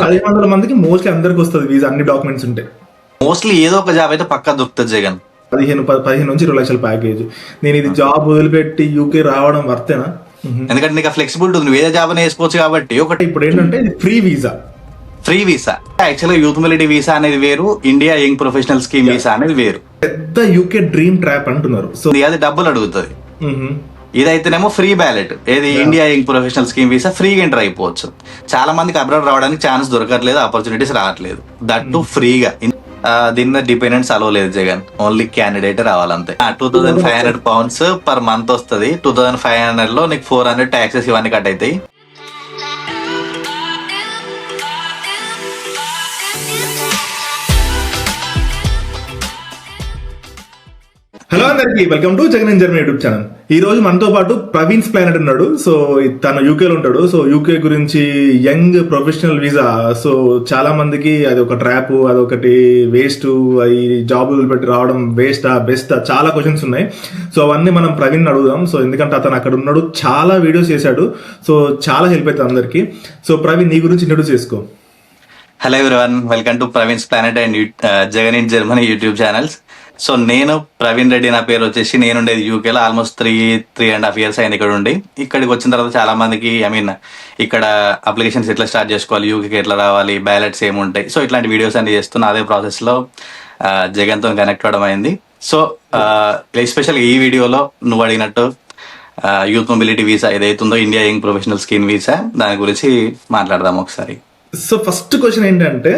1500 మందికి మోస్ట్లీ అందరికి వస్తుంది వీసా, అన్ని డాక్యుమెంట్స్ ఉంటాయి. మోస్ట్లీ ఏదో ఒక జాబ్ అయితే పక్కా దొరుకుతుంది జగన్. 15 నుంచి 20 లక్షల ప్యాకేజ్. నేను ఇది జాబ్ వదిలిపెట్టి యూకే రావడం వర్తేనా? ఎందుకంటే నీకు ఫ్లెక్సిబిలిటీ ఉంది, నువ్వు ఏదో జాబ్ అని వేసుకోవచ్చు కాబట్టి. ఒకటి ఇప్పుడు ఏంటంటే ఇది ఫ్రీ వీసా. యాక్చువల్గా యూత్ మొబిలిటీ వీసా అనేది వేరు, India young professional scheme visa అనేది వేరు. పెద్ద యూకే డ్రీమ్ ట్రాప్ అంటున్నారు. సో అది డబ్బులు అడుగుతుంది. ఇదైతేనేమో ఫ్రీ బ్యాలెట్, ఏది India young professional scheme visa ఫ్రీగా ఎంటర్ అయిపోవచ్చు. చాలా మందికి అబ్రాడ్ రావడానికి ఛాన్స్ దొరకట్లేదు, ఆపర్చునిటీస్ రావట్లేదు, దట్ టు ఫ్రీగా. దీని మీద డిపెండెంట్స్ అలవ్ లేదు జగన్, ఓన్లీ క్యాండిడేట్ రావాలంతే. 2500 పౌండ్స్ పర్ మంత్ వస్తుంది. 2500 లో నీకు 400 ట్యాక్సెస్ ఇవన్నీ కట్ అవుతాయి. హలో అందరికి, welcome to Jagan in Germany YouTube channel. ఈ రోజు మనతో పాటు ప్రవీణ్ ప్లానెట్ ఉన్నాడు. సో తను యూకేలో ఉంటాడు. సో యూకే గురించి యంగ్ ప్రొఫెషనల్ వీసా, సో చాలా మందికి అది ఒక ట్రాప్, అదొకటి వేస్ట్, ఈ జాబులు పెట్టి రావడం వేస్టా బెస్టా, చాలా క్వశ్చన్స్ ఉన్నాయి. సో అవన్నీ మనం ప్రవీణ్ అడుగుదాం. సో ఎందుకంటే అతను అక్కడ ఉన్నాడు, చాలా వీడియోస్ చేశాడు, సో చాలా హెల్ప్ అవుతుంది అందరికి. సో ప్రవీణ్, నీ గురించి ఇంట్రొడ్యూస్ చేసుకో. Hello everyone, welcome to Praveen planet and Jagan in Germany YouTube channels. So నేను ప్రవీణ్ రెడ్డి, నా పేరు వచ్చేసి. నేను ఉండేది యూకేలో ఆల్మోస్ట్ 3.5 years అయింది ఇక్కడ ఉండి. ఇక్కడికి వచ్చిన తర్వాత చాలా మందికి ఇక్కడ అప్లికేషన్స్ ఎట్లా స్టార్ట్ చేసుకోవాలి, యూకేకి ఎట్లా రావాలి, బ్యాలెట్స్ ఏముంటాయి, సో ఇట్లాంటి వీడియోస్ అన్ని చేస్తున్నా. అదే ప్రాసెస్ లో జగన్తో కనెక్ట్ అవ్వడం అయింది. సో ఎస్పెషల్గా ఈ వీడియోలో నువ్వు అడిగినట్టు యూత్ మొబిలిటీ వీసా ఏదైతుందో, India young professional scheme visa, దాని గురించి మాట్లాడదాం ఒకసారి. సో ఫస్ట్ క్వశ్చన్ ఏంటంటే,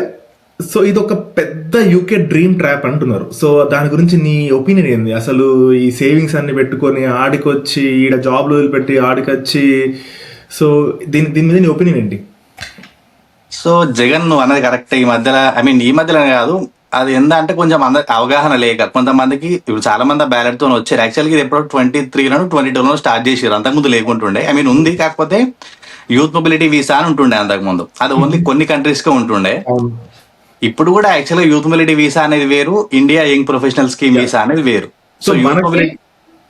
సో ఇది ఒక పెద్ద యూకే డ్రీమ్ ట్రాప్ అంటున్నారు. సో దాని గురించి నీ ఒపీనియన్ ఏంది? అసలు ఈ సేవింగ్స్ అన్ని పెట్టుకొని ఆడికొచ్చి ఈడ జాబ్లు వదిలిపెట్టి ఆడికొచ్చి, సో దీని మీద నీ ఒపీనియన్ ఏంటి? సో జగన్, నువ్వు అన్నది కరెక్ట్. ఈ మధ్యలో కాదు, అది ఏంటంటే కొంచెం అందరికి అవగాహన లేక కొంతమందికి, ఇప్పుడు చాలా మంది బ్యాలెట్ తో వచ్చారు. యాక్చువల్గా ఇది ఎప్పుడో 23 22 స్టార్ట్ చేసారు, అంతకుముందు లేకుంటుండే. ఉంది, కాకపోతే యూత్ మొబిలిటీ వీసా అని ఉంటుండే అంతకుముందు. అది ఓన్లీ కొన్ని కంట్రీస్ కే ఉంటుండే. ఇప్పుడు కూడా యాక్చువల్గా యూత్ మొబిలిటీ వీసా అనేది వేరు, India young professional scheme visa అనేది వేరు. So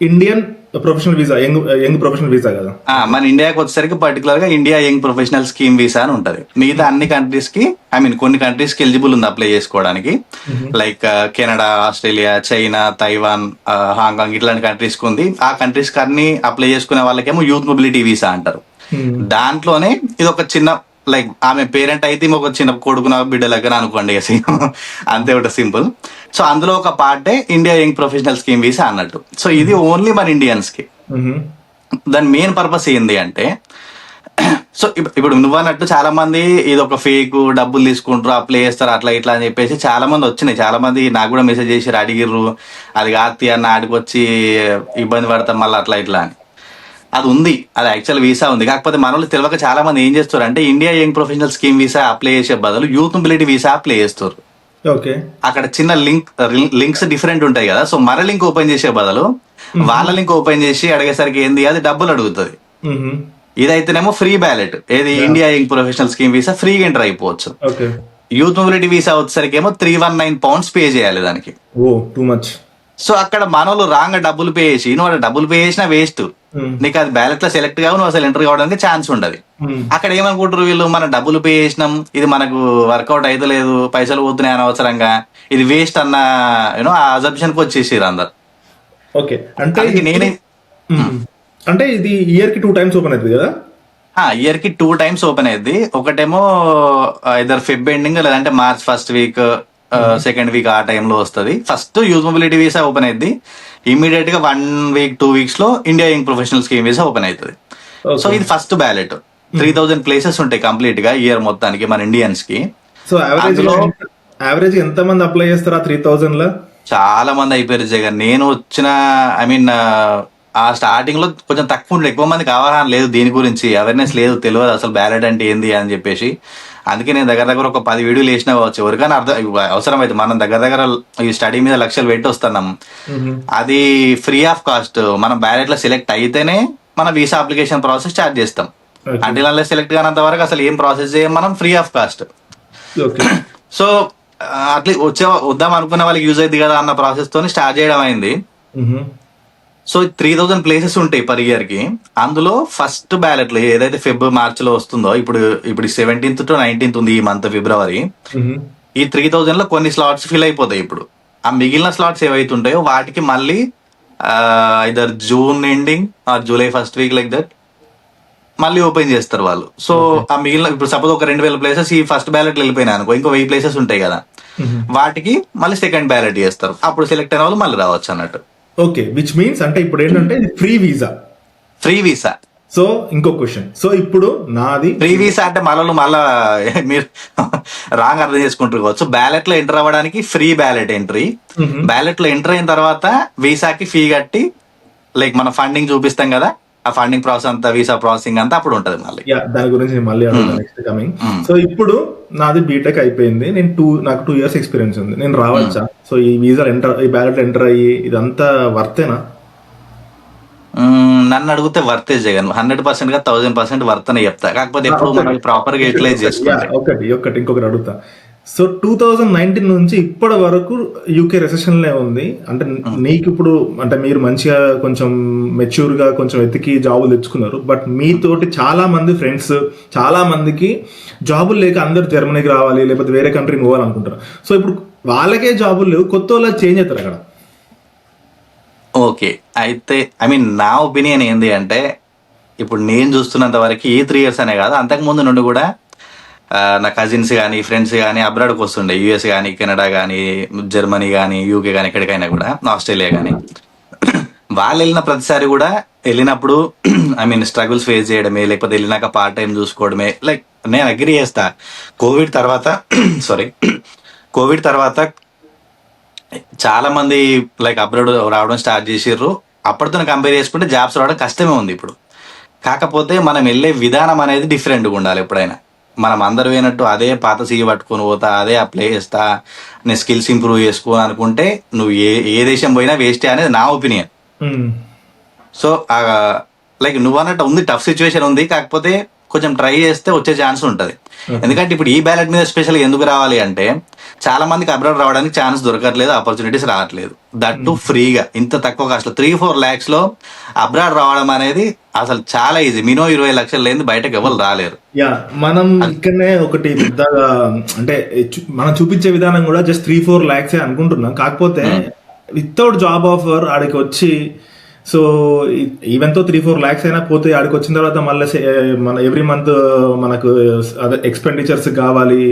Indian professional visa, young professional visa కదా. మన ఇండియాకి వచ్చేసరికి పర్టికులర్ గా India young professional scheme visa అని ఉంటది. మిగతా అన్ని కంట్రీస్ కి, కొన్ని కంట్రీస్ కి ఎలిజిబుల్ ఉంది అప్లై చేసుకోవడానికి. Like Canada, Australia, China, Taiwan, Hong Kong, ఇట్లాంటి కంట్రీస్ కి ఉంది. ఆ కంట్రీస్ కి అన్ని అప్లై చేసుకునే వాళ్ళకేమో యూత్ మొబిలిటీ వీసా అంటారు. దాంట్లోనే ఇది ఒక చిన్న, లైక్ ఆమె పేరెంట్ అయితే ఒక చిన్న కొడుకున బిడ్డ దగ్గర అనుకోండి, అంతే, ఒకటి సింపుల్. సో అందులో ఒక పార్టే India young professional scheme visa అన్నట్టు. సో ఇది ఓన్లీ మన ఇండియన్స్ కి. దాని మెయిన్ పర్పస్ ఏంది అంటే, సో ఇప్పుడు నువ్వు అన్నట్టు చాలా మంది ఇది ఒక ఫేక్, డబ్బులు తీసుకుంటారు, అప్లై చేస్తారు, అట్లా ఇట్లా అని చెప్పేసి చాలా మంది వచ్చినాయి. చాలా మంది నాకు కూడా మెసేజ్ చేసి అడిగిర్రు, అది కాతి అన్న ఆడికి వచ్చి ఇబ్బంది పడతాం మళ్ళీ అట్లా ఇట్లా అని. అది ఉంది, అది యాక్చువల్ వీసా ఉంది. కాకపోతే మన వాళ్ళు తెలియక చాలా మంది ఏం చేస్తారు అంటే, India young professional scheme visa apply చేసే బదులు యూత్ మొబిలిటీ వీసా అప్లై చేస్తారు. అక్కడ చిన్న లింక్స్ డిఫరెంట్ ఉంటాయి కదా. సో మన లింక్ ఓపెన్ చేసే బదులు వాళ్ళ లింక్ ఓపెన్ చేసి అడిగేసరికి ఏంది, అది డబ్బులు అడుగుతుంది. ఇదైతేనేమో ఫ్రీ బ్యాలెట్, ఏది India young professional scheme visa ఫ్రీగా ఎంటర్ అయిపోవచ్చు. యూత్ మొబిలిటీ వీసా వచ్చేసరికి ఏమో 319 pounds పే చేయాలి దానికి. సో అక్కడ మనోళ్ళు రాంగ్ డబ్బులు పే చేసి, నువ్వు డబ్బులు పే చేసినా వేస్ట్, నీకు అది బ్యాలెట్ లో సెలెక్ట్ కావు, నువ్వు అసలు ఎంటర్ కావడానికి ఛాన్స్ ఉండదు. అక్కడ ఏమనుకుంటారు వీళ్ళు, మన డబ్బులు పే చేసినాం, ఇది మనకు వర్కౌట్ అయితే లేదు, పైసలు పోతున్నాయి అనవసరంగా, ఇది వేస్ట్ అన్న ఆ అజంప్షన్ కి వచ్చేసారు అందరు. ఓకే, అంటే ఇది ఇయర్ కి 2 times ఓపెన్ అవుతుంది కదా? ఇయర్ కి 2 times ఓపెన్ అయ్యింది. ఒకటేమో ఇద్దరు ఫెబ్ ఎండింగ్, లేదంటే March first week, second week, ఆ టైంలో వస్తుంది. First youth mobility visa open అయింది, ఇమీడియట్ గా 1 week 2 weeks లో India young professional scheme visa open అవుతుంది. సో ఇది ఫస్ట్ బ్యాలెట్. 3000 ప్లేసెస్ ఉంటాయి కంప్లీట్ గా ఇయర్ మొత్తానికి మన ఇండియన్స్ కి. సో యావరేజ్ ఎంత మంది అప్లై చేస్తారు ఆ 3000 లో? చాలా మంది అయిపోయారు జగన్. నేను వచ్చిన ఆ స్టార్టింగ్ లో కొంచెం తక్కువ ఉండే, ఎక్కువ మందికి అవగాహన లేదు దీని గురించి, అవేర్నెస్ లేదు, తెలియదు అసలు బ్యాలెట్ అంటే ఏంది అని చెప్పేసి. అందుకే నేను దగ్గర ఒక 10 వీడియోలు వేసినా కావచ్చు, ఎవరికైనా అవసరం అయితే. మనం దగ్గర ఈ స్టడీ మీద లక్షలు పెట్టి వస్తున్నాం, అది ఫ్రీ ఆఫ్ కాస్ట్. మనం బ్యాలెట్ లో సెలెక్ట్ అయితేనే మన వీసా అప్లికేషన్ ప్రాసెస్ స్టార్ట్ చేస్తాం. అంటే అలా సెలెక్ట్ కానంత వరకు అసలు ఏం ప్రాసెస్ చేయం మనం, ఫ్రీ ఆఫ్ కాస్ట్. సో అట్లా వద్దాం అనుకున్న వాళ్ళకి యూజ్ అయింది కదా అన్న ప్రాసెస్ తోని స్టార్ట్ చేయడం అయింది. సో 3000 ప్లేసెస్ ఉంటాయి పర్ ఇయర్ కి. అందులో ఫస్ట్ బ్యాలెట్ లో ఏదైతే మార్చ్ లో వస్తుందో, ఇప్పుడు 17th to 19th ఉంది ఈ మంత్ ఫిబ్రవరి. ఈ 3000 లో కొన్ని స్లాట్స్ ఫిల్ అయిపోతాయి. ఇప్పుడు ఆ మిగిలిన స్లాట్స్ ఏవైతే ఉంటాయో వాటికి మళ్ళీ either June ending or July first week like that మళ్ళీ ఓపెన్ చేస్తారు వాళ్ళు. సో ఆ మిగిలిన ఇప్పుడు సపోజ్ ఒక 2000 ప్లేసెస్ ఈ ఫస్ట్ బ్యాలెట్ వెళ్ళిపోయినా అనుకో, ఇంకో 1000 ప్లేసెస్ ఉంటాయి కదా, వాటికి మళ్ళీ సెకండ్ బ్యాలెట్ చేస్తారు. అప్పుడు సెలెక్ట్ అయిన వాళ్ళు మళ్ళీ రావచ్చు అన్నట్టు. ఓకే, విచ్ మీన్స్ అంటే ఇప్పుడు ఏంటంటే ఫ్రీ వీసా. సో ఇంకో క్వశ్చన్, సో ఇప్పుడు నాది ఫ్రీ వీసా అంటే మళ్ళా మీరు రాంగ్ అర్థం చేసుకుంటారు కావచ్చు. బ్యాలెట్ లో ఎంటర్ అవ్వడానికి ఫ్రీ బ్యాలెట్ ఎంట్రీ, బ్యాలెట్ లో ఎంటర్ అయిన తర్వాత వీసాకి ఫీ కట్టి లైక్ మన ఫండింగ్ చూపిస్తాం కదా, ఆ ఫండింగ్ ప్రాసెస్ అంతా, వీసా ప్రాసెసింగ్ అంతా అప్పుడు ఉంటది మళ్ళీ. దాని గురించి నేను మళ్ళీ అడుగుతాను నెక్స్ట్ కమింగ్. సో ఇప్పుడు నాది బీటెక్ అయిపోయింది, నాకు 2 years ఎక్స్పీరియన్స్ ఉంది, నేను రావచ్చా? సో ఈ వీసా ఈ బ్యాలెట్ ఎంటర్ అయ్యి ఇదంతా వర్తేనా? నన్ను అడిగితే వర్తే జగన్ 100% గా 1000% వర్త్ అని చెప్తా. కాకపోతే ఎప్పుడు మనం ప్రాపర్ గా యూటిలైజ్ చేసుకోవాలి. ఇంకొకటి అడుగుతా. సో 2019 నుంచి ఇప్పటి వరకు యూకే రెసెషన్ లే ఉంది. అంటే నీకు ఇప్పుడు అంటే మీరు మంచిగా కొంచెం మెచ్యూర్ గా కొంచెం ఎతికి జాబులు తెచ్చుకున్నారు. బట్ మీతోటి చాలా మంది ఫ్రెండ్స్, చాలా మందికి జాబులు లేక అందరు జర్మనీకి రావాలి లేకపోతే వేరే కంట్రీకి పోవాలనుకుంటారు. సో ఇప్పుడు వాళ్ళకే జాబులు లేవు, కొత్త వాళ్ళు చేంజ్ అవుతారు అక్కడ. ఓకే, అయితే నా ఒపీనియన్ ఏంది అంటే, ఇప్పుడు నేను చూస్తున్నంత వరకు ఈ 3 years అనే కాదు, అంతకు ముందు నుండి కూడా నా కజిన్స్ కానీ ఫ్రెండ్స్ కానీ అబ్రాడ్కి వస్తుండే, యూఎస్ కానీ కెనడా కానీ జర్మనీ కానీ యూకే కానీ ఎక్కడికైనా కూడా, ఆస్ట్రేలియా కానీ. వాళ్ళు వెళ్ళిన ప్రతిసారి కూడా వెళ్ళినప్పుడు స్ట్రగుల్స్ ఫేస్ చేయడమే, లేకపోతే వెళ్ళినాక పార్ట్ టైం చూసుకోవడమే. లైక్ నేను అగ్రి చేస్తా, కోవిడ్ తర్వాత చాలా మంది లైక్ అబ్రాడ్ రావడం స్టార్ట్ చేసిర్రు. అప్పటితో కంపేర్ చేసుకుంటే జాబ్స్ రావడం కష్టమే ఉంది ఇప్పుడు. కాకపోతే మనం వెళ్ళే విధానం అనేది డిఫరెంట్గా ఉండాలి. ఎప్పుడైనా మనం అందరు పోయినట్టు అదే పాత సీఈ పట్టుకొని పోతా, అదే అప్లై చేస్తా, నేను స్కిల్స్ ఇంప్రూవ్ చేసుకో అనుకుంటే నువ్వు ఏ దేశం పోయినా వేస్టే అనేది నా ఒపీనియన్. సో లైక్ నువ్వు అన్నట్టు ఉంది, టఫ్ సిచ్యువేషన్ ఉంది, కాకపోతే కొంచెం ట్రై చేస్తే వచ్చే ఛాన్స్ ఉంటుంది. ఎందుకంటే ఇప్పుడు ఈ బ్యాలెట్ మీద స్పెషల్గా ఎందుకు రావాలి అంటే, చాలా మందికి అబ్రాడ్ రావడానికి ఛాన్స్ దొరకట్లేదు, ఆపర్చునిటీస్ రావట్లేదు. దట్టు ఫ్రీగా ఇంత తక్కువ కాస్ట్ లో 3-4 lakhs లో అబ్రాడ్ రావడం అనేది అసలు చాలా ఈజీ. మినిమం 20 లక్షలు లేని బయటకు ఎవరు రాలేరు. మనం ఇక్కడనే ఒకటి పెద్దగా అంటే మనం చూపించే విధానం కూడా జస్ట్ 3-4 lakhs అనుకుంటున్నాం. కాకపోతే వితౌట్ జాబ్ ఆఫర్ ఆడికి వచ్చి, సో ఈవెన్ తో 3-4 lakhs అయినా పోతే ఆడికి వచ్చిన తర్వాత మళ్ళీ మన ఎవ్రీ మంత్ మనకు అదే ఎక్స్పెండిచర్స్ కావాలి.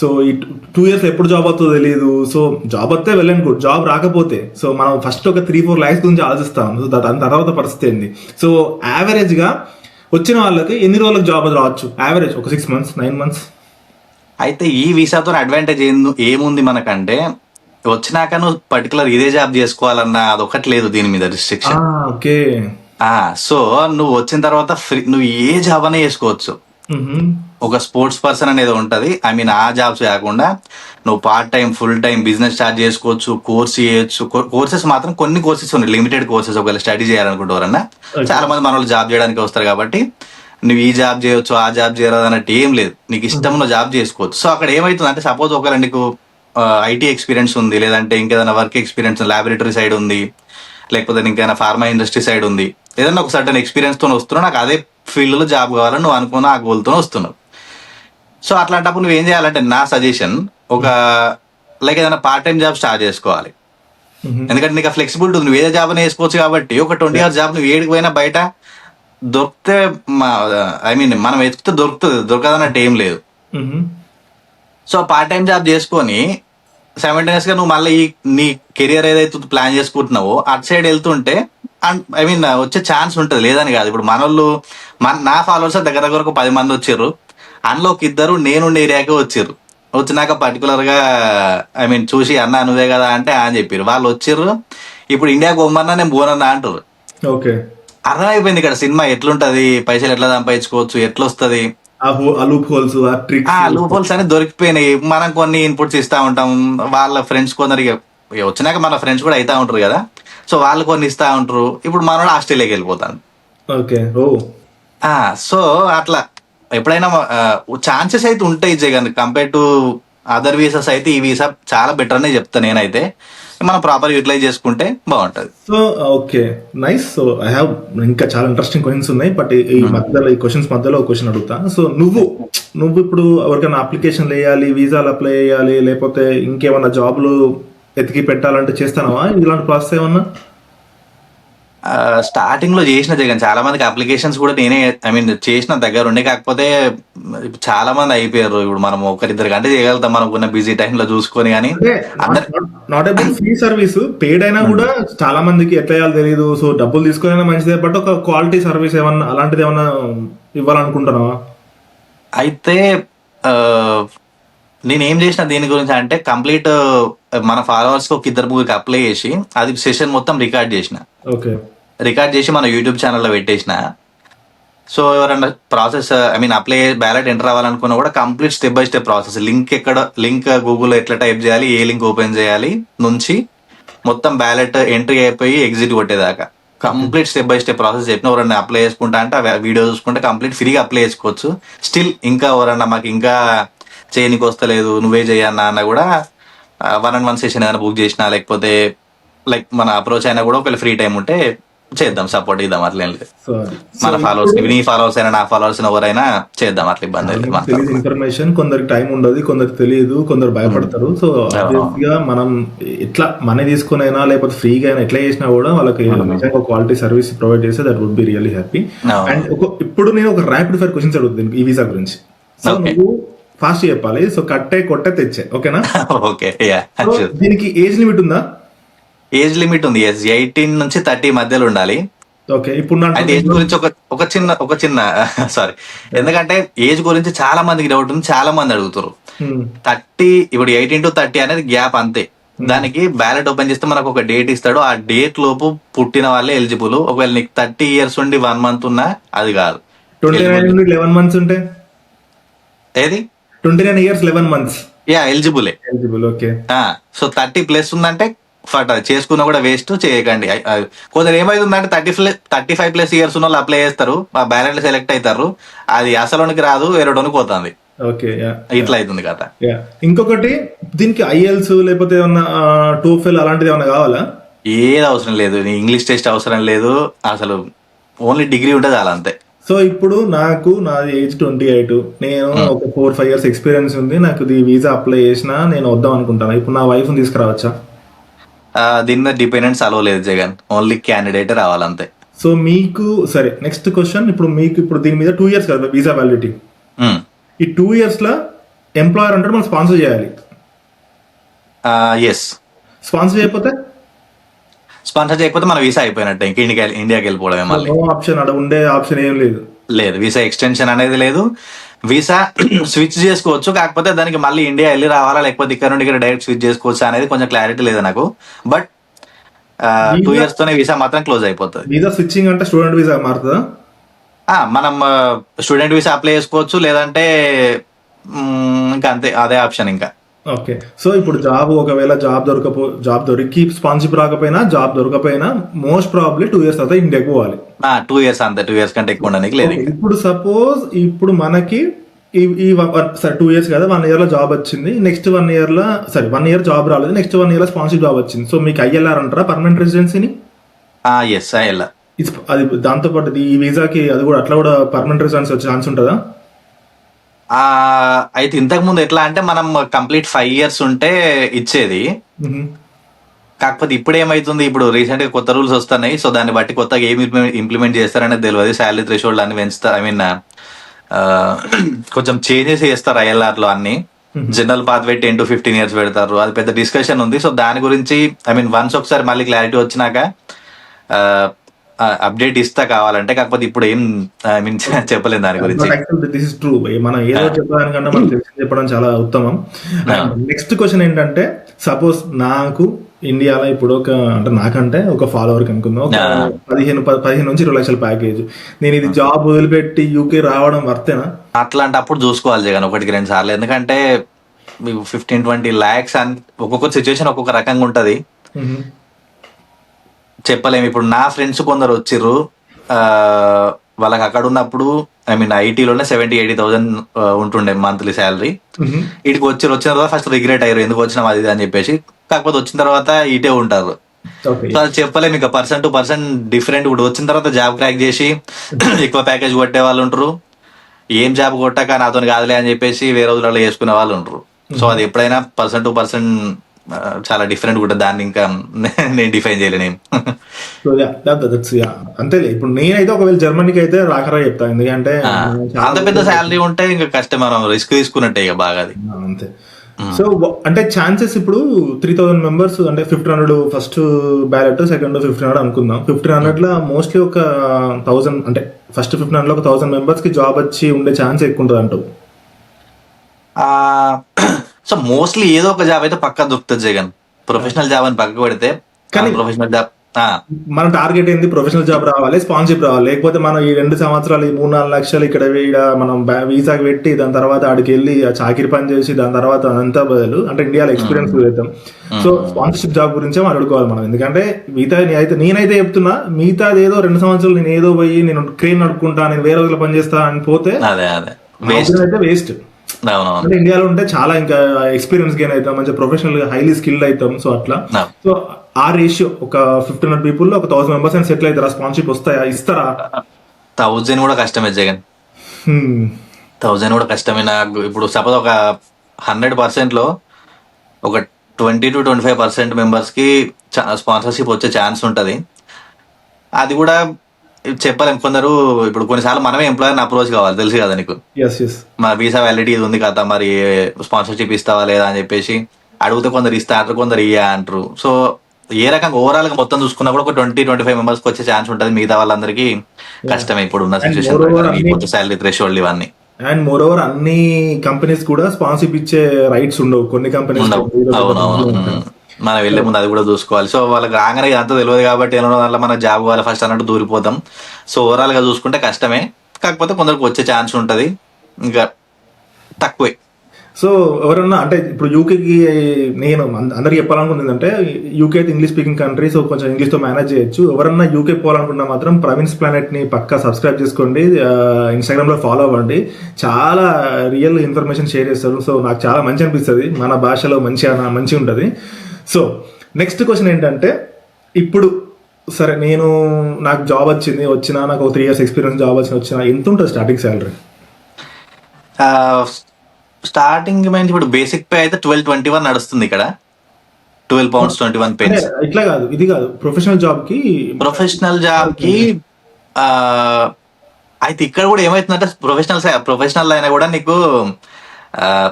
సో ఈ 2 years ఎప్పుడు జాబ్ అవుతుందో తెలియదు. సో జాబ్ వస్తే వెళ్ళండి గుడ్, జాబ్ రాకపోతే సో మనం ఫస్ట్ ఒక 3-4 lakhs గురించి ఆలోచిస్తాం. సో దాని తర్వాత పరిస్థితి ఏంది? సో యావరేజ్ గా వచ్చిన వాళ్ళకి ఎన్ని రోజులకు జాబ్ రావచ్చు? యావరేజ్ ఒక 6 months 9 months. అయితే ఈ వీసాతో అడ్వాంటేజ్ ఏముంది మనకంటే, వచ్చినాక నువ్వు పర్టికులర్ ఇదే జాబ్ చేసుకోవాలన్న అదొకటి లేదు దీని మీద రిస్ట్రిక్షన్. ఓకే, సో నువ్వు వచ్చిన తర్వాత నువ్వు ఏ జాబ్ అనే చేసుకోవచ్చు. ఒక స్పోర్ట్స్ పర్సన్ అనేది ఉంటది, ఆ జాబ్స్ కాకుండా నువ్వు part time, full time business start చేసుకోవచ్చు, కోర్స్ చేయొచ్చు. కోర్సెస్ మాత్రం కొన్ని కోర్సెస్ ఉన్నాయి, లిమిటెడ్ కోర్సెస్. ఒకవేళ స్టడీ చేయాలనుకుంటారన్నా, చాలా మంది మన వాళ్ళు జాబ్ చేయడానికి వస్తారు కాబట్టి నువ్వు ఈ జాబ్ చేయొచ్చు, ఆ జాబ్ చేయరాదు అన్నట్టు ఏం లేదు, నీకు ఇష్టం ఉన్న జాబ్ చేసుకోవచ్చు. సో అక్కడ ఏమవుతుంది అంటే, సపోజ్ ఒకవేళ నీకు ఐటీ ఎక్స్పీరియన్స్ ఉంది, లేదంటే ఇంకేదైనా వర్క్ ఎక్స్పీరియన్స్ ల్యాబొరేటరీ సైడ్ ఉంది, లేకపోతే ఇంకేదైనా ఫార్మా ఇండస్ట్రీ సైడ్ ఉంది, ఏదైనా ఒక సర్టన్ ఎక్స్పీరియన్స్ తో వస్తున్నావు, నాకు అదే ఫీల్డ్ లో జాబ్ కావాలని నువ్వు అనుకున్న ఆ గోల్తో వస్తున్నావు. సో అట్లాంటప్పుడు నువ్వు ఏం చేయాలంటే, నా సజెషన్ ఒక లైక్ ఏదైనా పార్ట్ టైం జాబ్ స్టార్ట్ చేసుకోవాలి. ఎందుకంటే నీకు ఫ్లెక్సిబిలిటీ ఉంది, నువ్వు ఏ జాబ్ అని వేసుకోవచ్చు కాబట్టి. ఒక 20 years జాబ్ నువ్వు ఏడికి పోయినా బయట దొరికితే మనం వెతికితే దొరకదన్నట్టు ఏం లేదు. సో పార్ట్ టైం జాబ్ చేసుకొని సైమల్టేనియస్ గా నువ్వు మళ్ళీ నీ కెరియర్ ఏదైతే ప్లాన్ చేసుకుంటున్నావో అటు సైడ్ వెళ్తుంటే వచ్చే ఛాన్స్ ఉంటుంది, లేదని కాదు. ఇప్పుడు నా ఫాలోవర్స్ దగ్గర ఒక 10 మంది వచ్చారు, అందులో ఒక 2 నేనుండే ఏరియాకే వచ్చారు. వచ్చినాక పర్టికులర్ గా చూసి అన్నా నువ్వే కదా అంటే అని చెప్పారు. వాళ్ళు వచ్చారు, ఇప్పుడు ఇండియాకి పోమన్నా నేను పోనన్నా అంటారు. ఓకే, అర్థమైపోయింది ఇక్కడ సినిమా ఎట్లుంటది, పైసలు ఎట్లా సంపాదించుకోవచ్చు, ఎట్లొస్తుంది. లూప్ హోల్స్ అని దొరికిపోయినాయి. మనం కొన్ని ఇన్పుట్స్ ఇస్తా ఉంటాం, వాళ్ళ ఫ్రెండ్స్ కొందరికి వచ్చినాక మన ఫ్రెండ్స్ కూడా అవుతా ఉంటారు కదా, సో వాళ్ళు కొన్ని ఇస్తా ఉంటారు. ఇప్పుడు మనోడు ఆస్ట్రేలియాకి వెళ్ళిపోతాను. సో అట్లా ఎప్పుడైనా ఛాన్సెస్ అయితే ఉంటాయి Jagan. Compare to other visas అయితే ఈ వీసా చాలా బెటర్ అనే చెప్తాను నేనైతే. మనం ప్రాపర్ యూటిలైజ్ చేసుకుంటే బాగుంటది. So okay, nice. So I have ఇంకా చాలా ఇంట్రెస్టింగ్ క్వశ్చన్స్ ఉన్నాయి, బట్ ఈ మధ్యలో ఈ క్వశ్చన్స్ మధ్యలో ఒక క్వశ్చన్ అడుగుతా. సో నువ్వు ఇప్పుడు ఎవరికైనా అప్లికేషన్ వేయాలి, వీసాలు అప్లై చేయాలి, లేకపోతే ఇంకేమన్నా జాబ్లు ఎతికి పెట్టాలంటే చేస్తానవా ఇలాంటి ప్రాసెస్ ఏమన్నా? స్టార్టింగ్ లో చేసిన జగన్ చాలా మందికి అప్లికేషన్స్ కూడా నేనే చేసిన దగ్గర ఉండే, కాకపోతే ఇప్పుడు చాలా మంది అయిపోయారు. ఇప్పుడు మనం ఒకరిద్దరు గంట చేయగలుగుతాం మనకున్న బిజీ టైంలో చూసుకొని, కానీ అంటే not about free service, paid అయినా కూడా చాలా మందికి ఎట్లా చేయాలో తెలియదు. సో డబ్బులు తీసుకునే మంచిదే, బట్ ఒక క్వాలిటీ సర్వీస్ ఏమన్నా అలాంటిది ఏమన్నా ఇవ్వాలనుకుంటున్నావా? అయితే నేనేం చేసిన దీని గురించి అంటే కంప్లీట్ మన ఫాలోవర్స్ కి ఒక ఇద్దరు ముగ్గురికి అప్లై చేసి అది సెషన్ మొత్తం రికార్డ్ చేసిన. ఓకే, రికార్డ్ చేసి మన యూట్యూబ్ ఛానల్లో పెట్టేసిన. సో ఎవరైనా ప్రాసెస్ అప్లై బ్యాలెట్ ఎంటర్ అవ్వాలనుకున్నా కూడా complete step by step process, link గూగుల్లో ఎట్లా టైప్ చేయాలి, ఏ లింక్ ఓపెన్ చేయాలి నుంచి మొత్తం బ్యాలెట్ ఎంట్రీ అయిపోయి ఎగ్జిట్ కొట్టేదాకా complete step by step process చెప్పిన. ఎవరైనా అప్లై చేసుకుంటా అంటే వీడియో చూసుకుంటే కంప్లీట్ ఫ్రీగా అప్లై చేసుకోవచ్చు. స్టిల్ ఇంకా ఎవరన్నా మాకు ఇంకా చేయనికి వస్తలేదు నువ్వే చేయన్నా అన్న కూడా 1-on-1 సెషన్ ఏదైనా బుక్ చేసినా, లేకపోతే లైక్ మన అప్రోచ్ అయినా కూడా ఒకవేళ ఫ్రీ టైం ఉంటే చేద్దాం, సపోర్ట్ ఇద్దాం. అట్లేం లేదు, మన ఫాలోవర్స్ నీ ఫాలోవర్స్ అయినా నా ఫాలోవర్స్ ఎవరైనా చేద్దాం, అట్లా ఇబ్బంది లేదు. ఇన్ఫర్మేషన్ కొందరికి టైం ఉండదు, కొందరికి తెలియదు, కొందరు భయపడతారు. సో గా మనం ఎట్లా మనీ తీసుకునైనా లేకపోతే ఫ్రీగా అయినా ఎట్లా చేసినా కూడా వాళ్ళకి నిజంగా క్వాలిటీ సర్వీస్ ప్రొవైడ్ చేస్తే that would be really happy. And ఇప్పుడు నేను ఒక ర్యాపిడ్ ఫైర్ క్వశ్చన్స్ అడుగుతాను ఈ వీసా గురించి. సో నువ్వు ఫాస్ట్ చెప్పాలి. సో కొట్టే తెచ్చే, ఓకేనా? ఓకే. దీనికి ఏజ్ లిమిట్ ఉందా? ఏజ్ లిమిట్ ఉంది, 18 నుంచి 30 మధ్యలో ఉండాలి. ఓకే, ఇప్పుడు ఏజ్ గురించి ఒక చిన్న సారీ, ఎందుకంటే ఏజ్ గురించి చాలా మందికి డౌట్ ఉంది, చాలా మంది అడుగుతారు. 30 ఇప్పుడు 18 to 30 అనేది గ్యాప్ అంతే. దానికి బ్యాలెట్ ఓపెన్ చేస్తే మనకు ఒక డేట్ ఇస్తాడు, ఆ డేట్ లోపు పుట్టిన వాళ్ళే ఎలిజిబుల్. ఒకవేళ నీకు 30 years ఉండి 1 month ఉన్నా అది కాదు. 29 months ఉంటే ఏది 29 years 11 months eligible. Okay, so 30+ ఉందంటే చేసుకున్నా కూడా వేస్ట్, చేయకండి. కొందరు ఏమైతుందంటే 35+ years ఉన్న వాళ్ళు అప్లై చేస్తారు, ఆ బ్యాలెట్ సెలెక్ట్ అవుతారు, అది అసలునికి రాదు, వేరేటోనికి పోతుంది. ఓకే, ఇట్లా అవుతుంది కదా. ఇంకొకటి, దీనికి ఐఎల్స్ లేకపోతే ఏమన్నా టోఫెల్ అలాంటిది ఏమన్నా కావాలా? ఏది అవసరం లేదు, ఇంగ్లీష్ టెస్ట్ అవసరం లేదు, అసలు ఓన్లీ డిగ్రీ ఉంటే చాలా, అంతే. సో ఇప్పుడు నాది ఏజ్ 28, నేను ఒక 4-5 years ఎక్స్పీరియన్స్ ఉంది, నాకు ఈ వీసా అప్లై చేసినా నేను వద్దాం అనుకుంటాను. ఇప్పుడు నా వైఫ్ తీసుకురావచ్చా? దీని మీద డిపెండెంట్స్ అలవ్ లేదు జగన్, ఓన్లీ క్యాండిడేట్ రావాలంతే. సో మీకు సరే, నెక్స్ట్ క్వశ్చన్. ఇప్పుడు దీని మీద 2 years కదా వీసా వ్యాలిడిటీ. ఈ 2 years లో ఎంప్లాయర్ అంటే మనం స్పాన్సర్ చేయాలి. ఎస్. స్పాన్సర్ చేయకపోతే మన వీసా అయిపోయినట్టే, ఇంక ఇండియాకి వెళ్ళిపోవడమే. మళ్ళీ ఆప్షన్ ఉండే ఆప్షన్ ఏం లేదు. వీసా ఎక్స్టెన్షన్ అనేది లేదు. వీసా స్విచ్ చేసుకోవచ్చు, కాకపోతే దానికి మళ్ళీ ఇండియా వెళ్ళి రావాలా, లేకపోతే ఇక్కడ నుండి ఇక్కడ డైరెక్ట్ స్విచ్ చేసుకోవచ్చు అనేది కొంచెం క్లారిటీ లేదు నాకు. బట్ 2 years తోనే వీసా మాత్రం క్లోజ్ అయిపోతుంది. వీసా స్విచ్చింగ్ అంటే స్టూడెంట్ వీసా మారుతుందా? మనం స్టూడెంట్ వీసా అప్లై చేసుకోవచ్చు, లేదంటే ఇంకా అంతే, అదే ఆప్షన్ ఇంకా. ఓకే, సో ఇప్పుడు ఒకవేళ జాబ్ దొరికి స్పాన్సర్షిప్ రాకపోయినా, జాబ్ దొరకపోయినా మోస్ట్ ప్రాబ్లీ 2 years తర్వాత ఇండియాకి పోవాలి. 2 years అంతే, 2 years కంటే ఎక్కువ ఉండడానికి లేదు. ఇప్పుడు సపోజ్ మనకి ఈ 2 years కదా, 1 year లో జాబ్ వచ్చింది, నెక్స్ట్ 1 year లో 1 year జాబ్ రాలేదు, నెక్స్ట్ 1 year లో స్పాన్సర్షిప్ జాబ్ వచ్చింది. సో మీకు ఐఎల్ఆర్ అంటారా, పర్మనెంట్ రెసిడెన్సీని? Yes, ILR. అది దాంతో పాటు ఈ వీసాకి అది కూడా అట్లా కూడా పర్మనెంట్ రెసిడెన్స్ వచ్చే ఛాన్స్ ఉంటుందా? అయితే ఇంతకు ముందు ఎట్లా అంటే మనం కంప్లీట్ 5 years ఉంటే ఇచ్చేది. కాకపోతే ఇప్పుడు ఏమైతుంది, ఇప్పుడు రీసెంట్ గా కొత్త రూల్స్ వస్తున్నాయి. సో దాన్ని బట్టి కొత్తగా ఏమి ఇంప్లిమెంట్ చేస్తారనేది తెలియదు. శాలరీ థ్రెషోల్డ్ అన్ని పెంచుతారు, కొంచెం చేంజెస్ చేస్తారు ఐఎల్ఆర్ లో అన్ని. జనరల్ పాత్ 10 to 15 years పెడతారు, అది పెద్ద డిస్కషన్ ఉంది. సో దాని గురించి వన్స్ ఒకసారి మళ్ళీ క్లారిటీ వచ్చినాక అప్డేట్ ఇస్తా కావాలంటే. కాకపోతే ఇప్పుడు ఏం చెప్పలేదు దాని గురించి. దిస్ ఇస్ ట్రూ, మనం ఏదో చెప్పడానికన్నా మనం చెప్పడం చాలా ఉత్తమం. నెక్స్ట్ క్వశ్చన్ ఏంటంటే, సపోజ్ నాకు ఇండియాలో ఇప్పుడు నాకంటే ఒక ఫాలోవర్ అనుకుందాం, ఒక 15 నుంచి 20 లక్షల ప్యాకేజ్, నేను ఇది జాబ్ వదిలిపెట్టి యూకే రావడం వర్తేనా? అట్లాంటప్పుడు చూసుకోవాలి జగన్ 1-2 సార్లు, ఎందుకంటే 15-20 lakhs అని ఒక్కొక్క సిచ్యువేషన్ ఒక్కొక్క రకంగా ఉంటది, చెప్పలేము. ఇప్పుడు నా ఫ్రెండ్స్ కొందరు వచ్చిర్రు, వాళ్ళకి అక్కడ ఉన్నప్పుడు ఐటీలోనే 70,000-80,000 ఉంటుండే మంత్లీ శాలరీ. ఇటుకి వచ్చిన తర్వాత ఫస్ట్ రిగ్రెట్ అయ్యారు, ఎందుకు వచ్చినాం అది అని చెప్పేసి. కాకపోతే వచ్చిన తర్వాత ఇటే ఉంటారు. ఓకే. సో అది చెప్పలేము, ఇంకా పర్సన్ టు పర్సన్ డిఫరెంట్. ఇప్పుడు వచ్చిన తర్వాత జాబ్ క్రాక్ చేసి ఎక్కువ ప్యాకేజ్ కొట్టే వాళ్ళు ఉంటారు, ఏం జాబ్ కొట్టాక నాతో కాదులే అని చెప్పేసి వేరే రోజులలో చేసుకునే వాళ్ళు ఉంటారు. సో అది ఎప్పుడైనా పర్సన్ టు పర్సన్ చాలా డిఫరెంట్ ఉంటుంది. దాన్ని ఇంకా నేను డిఫైన్ చేయలేను. సో యా అంతేలే. ఇప్పుడు నేనైతే ఒకవేళ జర్మనీకి అయితే రాకరా చెప్తాను, ఎందుకంటే అంత పెద్ద శాలరీ ఉంటే ఇంకా కష్టం, మనం రిస్క్ తీసుకున్నట్టే ఇక బాగా అది. అంతే. సో అంటే ఛాన్సెస్ ఇప్పుడు 3000 మెంబర్స్ అంటే 1500 ఫస్ట్ బ్యాలెట్, సెకండ్ 1500 అనుకుందాం. 1500 లో మోస్ట్లీ ఒక 1000 అంటే ఫస్ట్ 1500 లో ఒక 1000 మెంబర్స్ కి జాబ్ వచ్చి ఉండే ఛాన్స్ ఎక్కువ ఉంటుంది అంటావు. సో మోస్ట్లీ ఏదో ఒక జాబ్ అయితే పక్కా దొరుకుతుంది జగన్. ప్రొఫెషనల్ జాబ్ అని పక్కకు పెడితే, కానీ ప్రొఫెషనల్ జాబ్ మన టార్గెట్ ఏంది? ప్రొఫెషనల్ జాబ్ రావాలి, స్పాన్సర్షిప్ రావాలి. లేకపోతే మనం ఈ 2 సంవత్సరాలు ఈ 3-4 లక్షలు ఇక్కడ మనం వీసాకి పెట్టి దాని తర్వాత ఆడికి వెళ్ళి ఆ చాకిరి పని చేసి దాని తర్వాత అంతా బదులు అంటే ఇండియాలో ఎక్స్పీరియన్స్ పెడతాం. సో స్పాన్సర్షిప్ జాబ్ గురించే మాట్లాడుకోవాలి మనం. ఎందుకంటే మిగతా నేనైతే చెప్తున్నా, మిగతాది ఏదో 2 సంవత్సరాలు నేను ఏదో పోయి నేను క్రేన్ నడుపుకుంటా, నేను వేరే రోజులు పని చేస్తా అని పోతే అయితే వేస్ట్. అంటే ఇండియాలో ఉంటే చాలా ఇంకా ఎక్స్పీరియన్స్ గెయిన్ అవుతాం, మంచిగా ప్రొఫెషనల్ హైలీ స్కిల్డ్ అవుతాం. సో అట్లా సో ఆ రేషియో ఒక 1500 పీపుల్ లో ఒక 1000 మెంబర్స్ అని సెటిల్ అవుతారా? స్పాన్సర్షిప్ వస్తాయా? ఇస్తారా? 1000 కూడా కష్టమే జగన్. 1000 కూడా కష్టమే. నాకు ఇప్పుడు సపోజ్ ఒక 100% లో ఒక 20 to 25% మెంబర్స్ కి స్పాన్సర్షిప్ వచ్చే ఛాన్స్ ఉంటది. అది కూడా చెప్పలేం. కొందరు ఇప్పుడు కొన్నిసార్లు మనమే ఎంప్లాయర్ని అప్రోచ్ కావాలి, తెలుసు కదా నీకు. మా వీసా వ్యాలిడిటీ ఇది ఉంది కదా, మరి స్పాన్సర్షిప్ ఇస్తావా లేదా అని చెప్పేసి అడిగితే కొందరు ఇస్తా అంటారు, కొందరు ఇయ్యా అంటారు. సో ఏ రకంగా ఓవరాల్ గా మొత్తం చూసుకున్నా కూడా ఒక 20-25 మెంబర్స్ కి వచ్చే ఛాన్స్ ఉంటుంది. మిగతా వాళ్ళందరికీ కష్టమే ఇప్పుడు ఉన్న సిచ్యువేషన్, శాలరీ థ్రెషోల్డ్ ఇవన్నీ. అండ్ మోర్ ఓవర్ అన్ని కంపెనీస్ కూడా స్పాన్సర్షిప్ ఇచ్చే రైట్స్ ఉండవు, కొన్ని కంపెనీస్. అవునవును, మనం వెళ్లే ముందు అది కూడా చూసుకోవాలి. సో వాళ్ళకి రాగానే అంతా తెలియదు కాబట్టి వల్ల మన జాబ్ వాళ్ళ ఫస్ట్ అన్నట్టు దూరిపోతాం. సో ఓవరాల్ గా చూసుకుంటే కష్టమే. కాకపోతే కొందరికి వచ్చే ఛాన్స్ ఉంటది, ఇంకా తక్కువే. సో ఎవరన్నా అంటే ఇప్పుడు యూకేకి నేను అందరికి చెప్పాలనుకుంది అంటే, యూకే అయితే ఇంగ్లీష్ స్పీకింగ్ కంట్రీ, సో కొంచెం ఇంగ్లీష్తో మేనేజ్ చేయొచ్చు. ఎవరన్నా యూకే పోవాలనుకున్నా మాత్రం ప్రవీణ్స్ ప్లానెట్ని పక్కా సబ్స్క్రైబ్ చేసుకోండి, ఇన్స్టాగ్రామ్లో ఫాలో అవ్వండి. చాలా రియల్ ఇన్ఫర్మేషన్ షేర్ చేస్తారు. సో నాకు చాలా మంచి అనిపిస్తుంది, మన భాషలో మంచిగా ఉంటుంది. సో నెక్స్ట్ క్వశ్చన్ ఏంటంటే, ఇప్పుడు సరే నాకు జాబ్ వచ్చినా నాకు 3 years ఎక్స్పీరియన్స్ జాబ్ వచ్చినా ఎంత ఉంటుంది స్టార్టింగ్ శాలరీ? స్టార్టింగ్ మైండ్ ఇప్పుడు బేసిక్ పే అయితే 12-21 నడుస్తుంది ఇక్కడ, £12.21. ఇట్లా కాదు, ఇది కాదు. ప్రొఫెషనల్ జాబ్ కి అయితే ఇక్కడ కూడా ఏమైతుందంటే ప్రొఫెషనల్ అయినా కూడా నీకు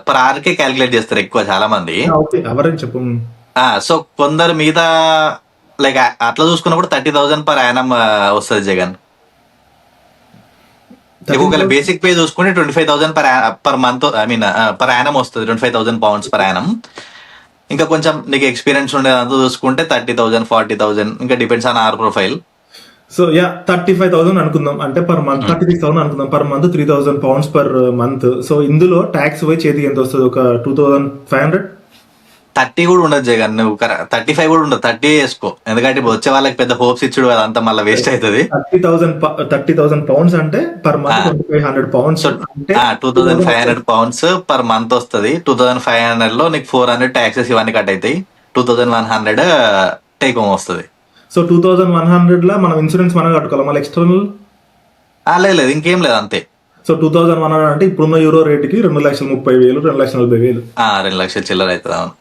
పర్ అవర్ కే క్యాలిక్యులేట్ చేస్తారు ఎక్కువ చాలా మంది. చెప్పు. సో కొందరు మీద లైక్ అట్లా చూసుకున్నప్పుడు 30,000 పర్ యానం వస్తుంది జగన్. ఒకవేళ బేసిక్ పే చూసుకుంటే 25,000 పర్ మంత్, పర్ యానం వస్తుంది, £25,000 పర్ యానం. ఇంకా కొంచెం నీకు ఎక్స్పీరియన్స్ ఉండేదంతా చూసుకుంటే 30,000, 40,000, ఇంకా depends on hour profile. So 35,000 అనుకుందాం, అంటే పర్ మంత్ 36,000 అనుకుందాం, per month £3,000 per month. So ఇందులో ట్యాక్స్ పోయి చేతికి ఎంత వస్తుంది? ఒక 2,500. 30 కూడా ఉండదు జగన్, నువ్వు 35 కూడా ఉండదు, 30 చేసుకో. ఎందుకంటే వచ్చే వాళ్ళకి పెద్ద హోప్స్ ఇచ్చుడు కదా, అంతా మళ్ళీ వేస్ట్ అవుతుంది. £30,000 అంటే పర్ మంత్ £2,500. £2,500 పర్ మంత్ వస్తుంది. 2,500 లో నీకు 400 ట్యాక్సెస్ ఇవన్నీ కట్ అవుతాయి, 2,100 టేక్ హోమ్ వస్తుంది. సో 2,100 లో మనం ఇన్సూరెన్స్ మనం కట్టుకోవాలి, మళ్ళీ ఎక్స్టర్నల్ లేదు ఇంకేం లేదు, అంతే. సో 2,100 అంటే ఇప్పుడున్న యూరో రేటుకి 2,30,000, 2,40,000, 2 లక్షల చిల్లర అవుతుంది.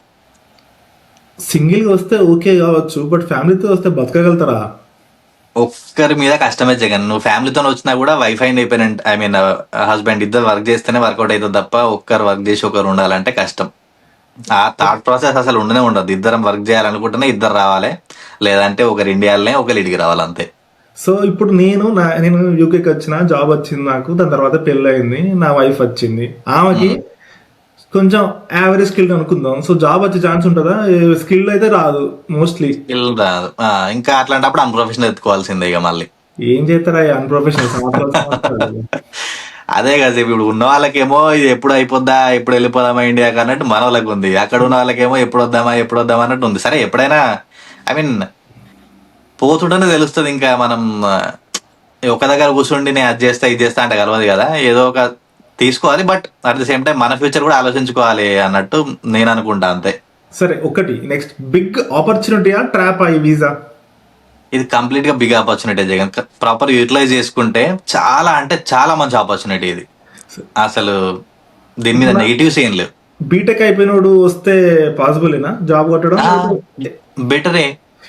సింగిల్ గా వస్తే ఓకే కావచ్చు, బట్ ఫ్యామిలీతో వస్తే బతకగలుగుతారా? ఒక్కరి మీద కష్టమే జగన్. నువ్వు ఫ్యామిలీతో వచ్చినా కూడా వైఫ్ అండ్ ఇండిపెండెంట్, హస్బెండ్ ఇద్దరు వర్క్ చేస్తేనే వర్కౌట్ అవుతుంది తప్ప ఒక్కరు వర్క్ చేసి ఒకరు ఉండాలంటే కష్టం. ఆ థాట్ ప్రాసెస్ అసలు ఉండనే ఉండదు. ఇద్దరం వర్క్ చేయాలనుకుంటేనే ఇద్దరు రావాలి, లేదంటే ఒకరు ఇండియాలోనే ఒకరు ఇడికి రావాలి, అంతే. సో ఇప్పుడు నేను యూకేకి వచ్చిన, జాబ్ వచ్చింది నాకు, దాని తర్వాత పెళ్ళి అయింది, నా వైఫ్ వచ్చింది, ఆమెకి కొంచెం యావరేజ్ స్కిల్ అనుకుందాం. సో జాబ్ వచ్చే ఛాన్స్ ఉంటుందా? స్కిల్ అయితే రాదు, మోస్ట్లీ స్కిల్ రాదు. ఇంకా అట్లాంటప్పుడు అన్ప్రొఫెషనల్ ఎత్తుకోవాల్సిందే ఇక మళ్ళీ. ఏం చేస్తారా అన్ప్రొఫెషనల్? అదే కదా, ఇప్పుడు ఉన్న వాళ్ళకేమో ఇది ఎప్పుడు అయిపోద్దా, ఎప్పుడు వెళ్ళిపోదామా ఇండియాకి అన్నట్టు మన వాళ్ళకి ఉంది. అక్కడ ఉన్న వాళ్ళకేమో ఎప్పుడు వద్దామా అన్నట్టు ఉంది. సరే ఎప్పుడైనా పోతుంటేనే తెలుస్తుంది. ఇంకా మనం ఒక దగ్గర కూర్చుండి నేను అది చేస్తా ఇది చేస్తా అంటే కలవదు కదా, ఏదో ఒక తీసుకోవాలి. But at the same time మన ఫ్యూచర్ కూడా ఆలోచించుకోవాలి అన్నట్టు నేను అనుకుంటా, అంతే. సరే ఒకటి నెక్స్ట్ బిగ్ ఆపర్చునిటీయా ట్రాప్ ఈ వీసా? ఇది కంప్లీట్ గా big opportunity Jagan. Proper utilise చేసుకుంటే చాలా అంటే చాలా మంచి ఆపర్చునిటీ ఇది. అసలు దీని మీద నెగిటివ్స్ ఏం లేవు. బీటెక్ అయిపోయినోడు వస్తే పాసిబుల్ జాబ్ కొట్టడం? బెటరే.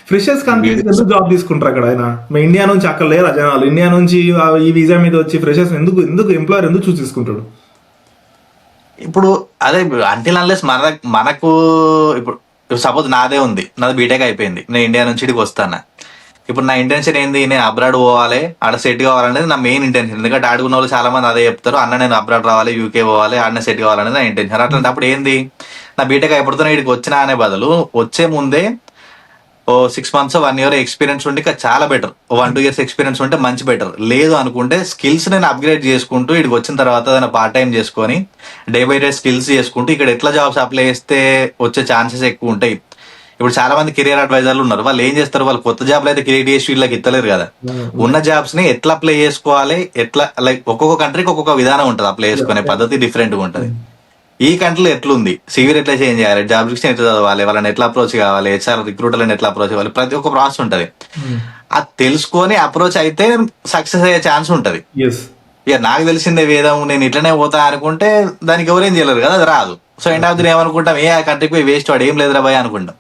ఫ్రెషర్స్ కంపెనీస్ ఎందుకు జాబ్ తీసుకుంటారు అక్కడ? ఆయన మా ఇండియా నుంచి అక్కడ లేరా జనాలు? ఇండియా నుంచి ఈ వీసా మీద వచ్చి ఫ్రెషర్స్ ఎందుకు ఎందుకు ఎంప్లాయర్ ఎందుకు చూస్ తీసుకుంటాడు? ఇప్పుడు అదే అంటిల్ అన్లెస్ మనకు ఇప్పుడు సపోజ్ నాదే ఉంది, నాది బీటెక్ అయిపోయింది, నేను ఇండియా నుంచి ఇక్కడికి వస్తాను. ఇప్పుడు నా ఇంటెన్షన్ ఏంది, నేను అబ్రాడ్ పోవాలి, ఆడ సెట్ కావాలనేది నా మెయిన్ ఇంటెన్షన్. ఎందుకంటే ఆడుకున్న వాళ్ళు చాలా మంది అదే చెప్తారు, అన్న నేను అబ్రాడ్ రావాలి, యూకే పోవాలి, ఆడనే సెట్ కావాలనేది నా ఇంటెన్షన్. అట్లాంటప్పుడు ఏంది, నా బీటెక్ అయిపోతున్నా ఇక్కడికి వచ్చినా అనే బదులు వచ్చే ముందే 6 months 1 year ఎక్స్పీరియన్స్ ఉంటే చాలా బెటర్. 1-2 years ఎక్స్పీరియన్స్ ఉంటే మంచి బెటర్. లేదు అనుకుంటే స్కిల్స్ నేను అప్గ్రేడ్ చేసుకుంటూ ఇక్కడికి వచ్చిన తర్వాత ఏదైనా పార్ట్ టైం చేసుకొని డే బై డే స్కిల్స్ చేసుకుంటూ ఇక్కడ ఎట్లా జాబ్స్ అప్లై చేస్తే వచ్చే ఛాన్సెస్ ఎక్కువ ఉంటాయి. ఇప్పుడు చాలా మంది కెరియర్ అడ్వైజర్లు ఉన్నారు, వాళ్ళు ఏం చేస్తారు, వాళ్ళు కొత్త జాబ్లు అయితే క్రియేట్ చేసి వీళ్ళకి ఇస్తలేరు కదా. ఉన్న జాబ్స్ ని ఎట్లా అప్లై చేసుకోవాలి, ఎట్లా లైక్ ఒక్కొక్క కంట్రీకి ఒక్కొక్క విధానం ఉంటుంది, అప్లై చేసుకునే పద్ధతి డిఫరెంట్ గా ఉంటుంది. ఈ కంట్రీలో ఎట్లుంది, సివిర్ ఎట్లా చేంజ్ చేయాలి, జాబ్ డిస్క్రిప్షన్ ఎట్లా చదవాలి, వాళ్ళని ఎట్లా అప్రోచ్ కావాలి, హెచ్ఆర్ రిక్రూటర్లను ఎట్లా అప్రోచ్ కావాలి, ప్రతి ఒక్క ప్రాసెస్ ఉంటది. అది తెలుసుకొని అప్రోచ్ అయితే సక్సెస్ అయ్యే ఛాన్స్ ఉంటది. ఇక నాకు తెలిసిందే వేదం, నేను ఇట్లనే పోతా అనుకుంటే దానికి ఎవరేం చేయలేరు కదా, అది రాదు. సో ఎండ్ ఆఫ్ ది ఏమనుకుంటాం, ఏ ఆ కంట్రీకి పోయి వేస్ట్ వాడు ఏం లేదురా భయ అనుకుంటాం.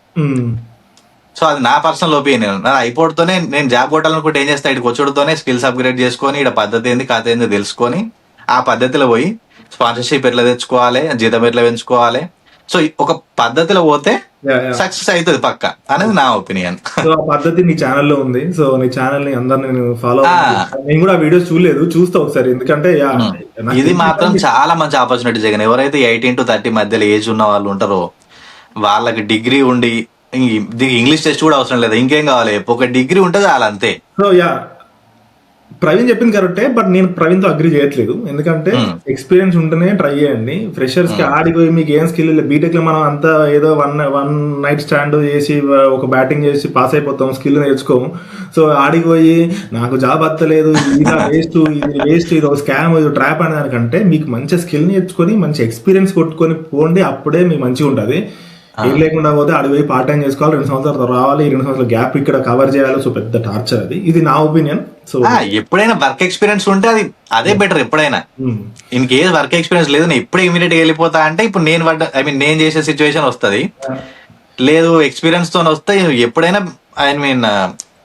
సో అది నా పర్సనల్ ఒపీనియన్. నా అయిపోతూనే నేను జాబ్ కొట్టాలనుకుంటే ఏం చేస్తా, ఇక్కడికి వచ్చుడుతోనే స్కిల్స్ అప్గ్రేడ్ చేసుకొని ఇక్కడ పద్ధతి ఏంది కథ ఏంది తెలుసుకొని ఆ పద్ధతిలో పోయి స్పాన్సర్షిప్ ఎట్లా తెచ్చుకోవాలి, జీతం ఎట్లా పెంచుకోవాలి, సో ఒక పద్ధతిలో పోతే సక్సెస్ అవుతుంది పక్క అనేది నా ఒపీనియన్. సో ఆ పద్ధతి నీ ఛానల్లో ఉంది. సో నీ ఛానల్ ని అందరిని నేను ఫాలో, నేను కూడా ఆ వీడియోస్ చూడలేదు, చూస్తా ఒకసారి. ఎందుకంటే ఇది మాత్రం చాలా మంచి ఆపర్చునిటీ జగన్. ఎవరైతే 18 to 30 మధ్యలో ఏజ్ ఉన్న వాళ్ళు ఉంటారో వాళ్ళకి డిగ్రీ ఉండి ఇంగ్లీష్ టెస్ట్ కూడా అవసరం లేదు, ఇంకేం కావాలి, ఒక డిగ్రీ ఉంటే చాలు అంతే. సో ప్రవీణ్ చెప్పింది కరెక్టే, బట్ నేను ప్రవీణ్ తో అగ్రి చేయట్లేదు. ఎందుకంటే ఎక్స్పీరియన్స్ ఉంటేనే ట్రై చేయండి. ఫ్రెషర్స్ కి ఆడికి పోయి మీకు ఏం స్కిల్ లేదు. బీటెక్ లో మనం అంతా ఏదో వన్ నైట్ స్టాండ్ చేసి ఒక బ్యాటింగ్ చేసి పాస్ అయిపోతాం, స్కిల్ నేర్చుకోము. సో ఆడికి పోయి నాకు జాబ్ వస్తలేదు, ఇది వేస్ట్, ఇది వేస్ట్, ఇది ఒక స్కామ్, ఇది ట్రాప్ అనే దానికంటే మీకు మంచి స్కిల్ నేర్చుకొని మంచి ఎక్స్పీరియన్స్ కొట్టుకొని పోండి, అప్పుడే మీకు మంచిగా ఉంటుంది. ఏం లేకుండా పోతే ఆడికి పోయి పార్ట్ టైం చేసుకోవాలి, 2 సంవత్సరాలు రావాలి, 2 సంవత్సరాల గ్యాప్ ఇక్కడ కవర్ చేయాలి. సో పెద్ద టార్చర్ అది. ఇది నా ఒపీనియన్. సో ఎప్పుడైనా వర్క్ ఎక్స్పీరియన్స్ ఉంటే అదే బెటర్. ఎప్పుడైనా ఇన్ కేస్ వర్క్ ఎక్స్పీరియన్స్ లేదు, నేను ఇప్పుడే ఇమీడియట్ వెళ్ళిపోతా అంటే ఇప్పుడు నేను చేసే సిచ్యువేషన్ వస్తుంది. లేదు ఎక్స్పీరియన్స్ తో వస్తే ఎప్పుడైనా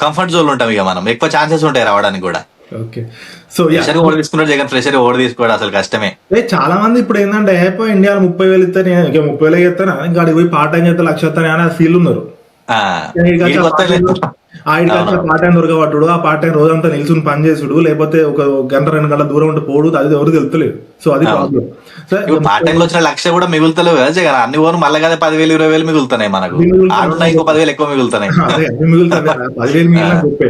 కంఫర్ట్ జోన్ ఉంటాం, ఇక మనం ఎక్కువ ఛాన్సెస్ ఉంటాయి రావడానికి కూడా. ఓకే. సో ఓడి తీసుకున్నాడు జగన్, ఫ్రెషర్ ఓడి తీసుకోవడం అసలు కష్టమే. చాలా మంది ఇప్పుడు ఏంటంటే ఇండియాలో 30,000 ఇస్తాను, ఇంకా 30,000 ఇస్తానా, ఇంకా అడిగి పోయి పార్ట్ టైం చేస్తే 1,00,000 ఇస్తాను అని ఫీల్ ఉన్నారు. పార్ట్ టైం దొరకబట్టుడు, ఆ పార్ట్ టైం రోజంతా నిల్చుని పని చేసుడు, లేకపోతే ఒక 1-2 గంటల దూరం ఉంటే పోడు, అది ఎవరు తెలుస్తలేదు. సో అది ప్రాబ్లం. పార్ట్ టైం లో వచ్చిన 1,00,000 కూడా మిగులుతలేవు కదా జగన్. అన్ని ఓను మళ్ళీ కదా 10,000 20,000 మిగులుతున్నాయి మనకు. ఆడున్నాయి ఇంకో 10,000 ఎక్కువ మిగులుతున్నాయి. మిగులుతాయి. 10,000 మిగిలిన గొప్పే.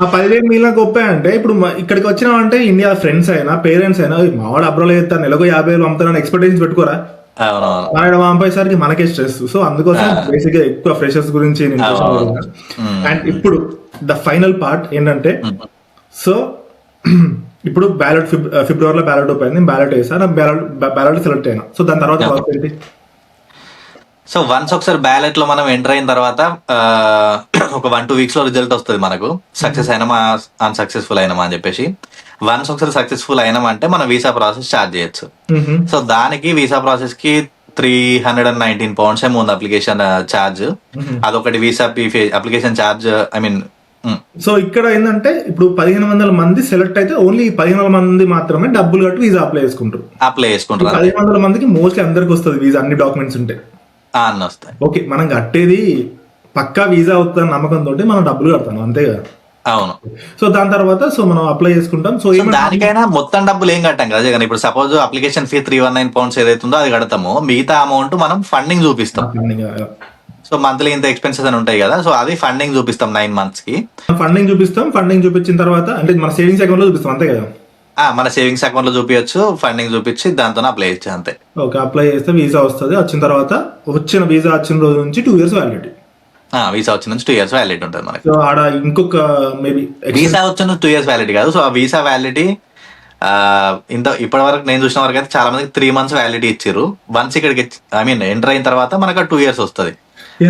ఆ 10,000 మిగిలిన గొప్పే అంటే ఇప్పుడు ఇక్కడికి వచ్చినామంటే ఇండియా ఫ్రెండ్స్ అయినా పేరెంట్స్ అయినా మావాడు అబ్రాడ్ చేస్తాను, నెలకు 50,000 పంపుతానని ఎక్స్పెక్టేషన్ పెట్టుకోరా. పంపేసరికి మనకే స్ట్రెస్. సో అందుకోసం బేసిక్ గా ఎక్కువ ఫ్రెషర్స్ గురించి. అండ్ ఇప్పుడు ద ఫైనల్ పార్ట్ ఏంటంటే, సో ఇప్పుడు బ్యాలెట్ ఫిబ్రవరిలో బ్యాలెట్ ఓపెన్ అయింది, బ్యాలెట్ వేసా, బ్యాలెట్ సెలెక్ట్ అయినా. సో దాని తర్వాత ఏంటి? సో వన్స్ ఒకసారి బ్యాలెట్ లో మనం ఎంటర్ అయిన తర్వాత ఒక 1-2 weeks లో రిజల్ట్ వస్తుంది మనకు, సక్సెస్ అయినామా అన్సక్సెస్ఫుల్ అయినామా అని చెప్పేసి. వన్స్ ఒకసారి సక్సెస్ఫుల్ అయినామంటే మనం వీసా ప్రాసెస్ స్టార్ట్ చేయొచ్చు. సో దానికి వీసా ప్రాసెస్ కి 319 pounds ఏమో ఉంది అప్లికేషన్ ఛార్జ్. అదొకటి వీసా అప్లికేషన్ ఛార్జ్. సో ఇక్కడ ఏంటంటే ఇప్పుడు 1,500 మంది సెలెక్ట్ అయితే ఓన్లీ 1,500 మంది మాత్రమే డబ్బులు కట్టి వీసా అప్లై చేసుకుంటారు. 1,500 మందికి మోస్ట్లీ అందరికి వస్తుంది వీసా, అన్ని డాక్యుమెంట్స్ ఉంటే అన్ని వస్తాయి. ఓకే, మనం కట్టేది పక్కా వీసా అవుతుంది నమ్మకంతో మనం డబ్బులు కడతాం, అంతే కదా. అవును. సో దాని తర్వాత సో మనం అప్లై చేసుకుంటాం. సో దానికైనా మొత్తం డబ్బులు ఏం కట్టాం కదా జగన్. ఇప్పుడు సపోజ్ అప్లికేషన్ ఫీ 319 pounds ఏదైతుందో అది కడతామో, మిగతా అమౌంట్ మనం ఫండింగ్ చూపిస్తాం. సో మంత్లీ ఇంత ఎక్స్పెన్సెస్ అని ఉంటాయి కదా, సో అది ఫండింగ్ చూపిస్తాం 9 months కి. ఫండింగ్ చూపించిన తర్వాత అంటే మన సేవింగ్స్ అకౌంట్ లో చూపిస్తాం, అంతే కదా. మన సేవింగ్స్ అకౌంట్ లో చూపించచ్చు, ఫండింగ్ చూపించి దాంతో అప్లై చేయొచ్చు, అంతే. ఓకే, అప్లై చేస్తే వీసా వస్తుంది. వచ్చిన తర్వాత వీసా వచ్చిన రోజు నుంచి 2 years వ్యాలిడిటీ. వీసా వచ్చిన నుంచి 2 years వ్యాలిడిటీ ఉంటుంది మనకి. సో ఆడ ఇంకొక మేబీ వీసా వచ్చిన 2 years వ్యాలిడిటీ కాదు. సో ఆ వీసా వ్యాలిడిటీ ఇప్పటి వరకు నేను చూసిన వరకు అయితే చాలా మందికి 3 months వ్యాలిడిటీ ఇచ్చారు. వన్స్ ఇక్కడికి ఎంటర్ అయిన తర్వాత మనకు 2 years వస్తుంది.